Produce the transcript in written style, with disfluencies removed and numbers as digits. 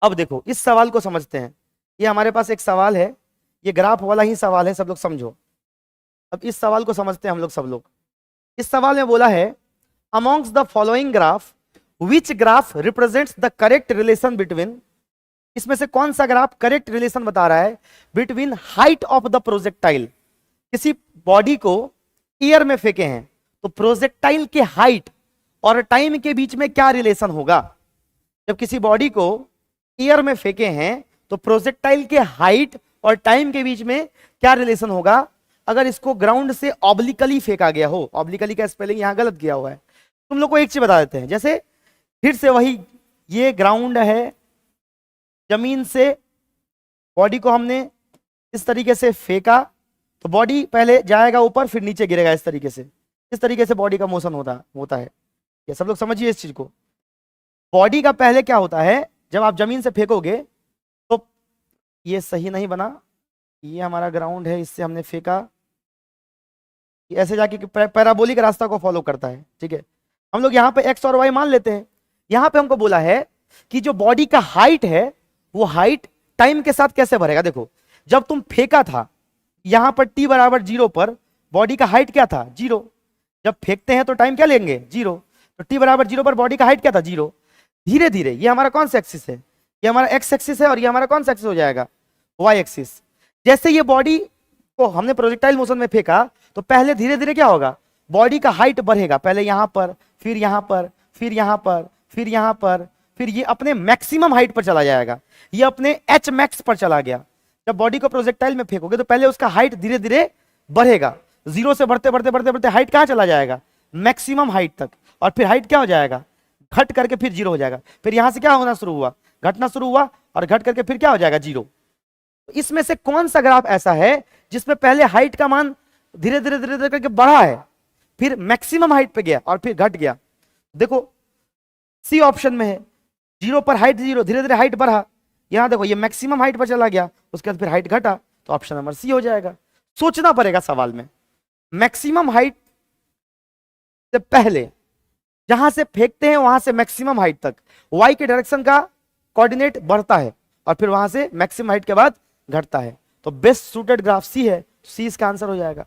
अब देखो इस सवाल को समझते हैं। ये हमारे पास एक सवाल है, ये ग्राफ वाला ही सवाल है, सब लोग समझो। अब इस सवाल को समझते हैं हम लोग सब लोग। इस सवाल में बोला है amongst the following graph which graph represents the correct relation between, इसमें से कौन सा ग्राफ करेक्ट रिलेशन बता रहा है between height of the projectile. किसी बॉडी को एयर में फेंके हैं तो प्रोजेक्टाइल के हाइट और टाइम के बीच में क्या रिलेशन होगा। जब किसी बॉडी को एयर में फेंके हैं तो प्रोजेक्टाइल के हाइट और टाइम के बीच में क्या रिलेशन होगा। अगर इसको ग्राउंड से ऑब्लिकली फेंका गया हो, ऑब्लिकली का स्पेलिंग यहां गलत किया हुआ है, तुम लोग को एक चीज बता देते हैं। जैसे फिर से वही, ये ग्राउंड है, जमीन से बॉडी को हमने इस तरीके से फेंका तो बॉडी पहले जाएगा ऊपर फिर नीचे गिरेगा इस तरीके से। इस तरीके से बॉडी का मोशन होता है। ये सब लोग समझिए इस चीज को। बॉडी का पहले क्या होता है, जब आप जमीन से फेंकोगे तो ये सही नहीं बना, ये हमारा ग्राउंड है, इससे हमने फेंका, ऐसे जाके पैराबोलिक रास्ता को फॉलो करता है। ठीक है, हम लोग यहाँ पे एक्स और वाई मान लेते हैं। यहाँ पे हमको बोला है कि जो बॉडी का हाइट है वो हाइट टाइम के साथ कैसे बढ़ेगा। देखो जब तुम फेंका था यहां पर t बराबर 0 पर बॉडी का हाइट क्या था, 0। जब फेंकते हैं तो टाइम क्या लेंगे, 0। तो t बराबर 0 पर बॉडी का हाइट क्या था, 0। धीरे धीरे, ये हमारा कौन सा एक्सिस है, ये हमारा एक्स एक्सिस है, और ये हमारा कौन सा एक्सिस हो जाएगा, वाई एक्सिस। जैसे ये बॉडी को हमने प्रोजेक्टाइल मोशन में फेंका तो पहले धीरे धीरे क्या होगा, बॉडी का हाइट बढ़ेगा, पहले यहां पर, फिर यहां पर, फिर यहां पर, फिर यहां पर, फिर ये अपने मैक्सिमम हाइट पर चला जाएगा, ये अपने एच मैक्स पर चला गया। जब बॉडी को प्रोजेक्टाइल में फेंकोगे तो पहले उसका हाइट धीरे धीरे बढ़ेगा, 0 से बढ़ते बढ़ते बढ़ते बढ़ते हाइट कहां चला जाएगा, मैक्सिमम हाइट तक, और फिर हाइट क्या हो जाएगा, घट करके फिर 0 हो जाएगा। फिर यहां से क्या होना शुरू हुआ, घटना शुरू हुआ, और घट करके फिर क्या हो जाएगा, 0। तो इसमें से कौन सा ग्राफ ऐसा है जिसमें पहले हाइट का मान धीरे धीरे धीरे धीरे करके बढ़ा है, फिर मैक्सिमम हाइट पे गया और फिर घट गया। देखो सी ऑप्शन में है, 0 पर हाइट 0, धीरे धीरे हाइट बढ़ा, यहां देखो ये मैक्सिमम हाइट पर चला गया, उसके बाद फिर हाइट घटा, तो ऑप्शन नंबर सी हो जाएगा। सोचना पड़ेगा सवाल में, मैक्सिमम हाइट से पहले जहां से फेंकते हैं वहां से मैक्सिमम हाइट तक वाई के डायरेक्शन का कोऑर्डिनेट बढ़ता है और फिर वहां से मैक्सिमम हाइट के बाद घटता है। तो बेस्ट सूटेड ग्राफ सी है, सी इसका आंसर हो जाएगा।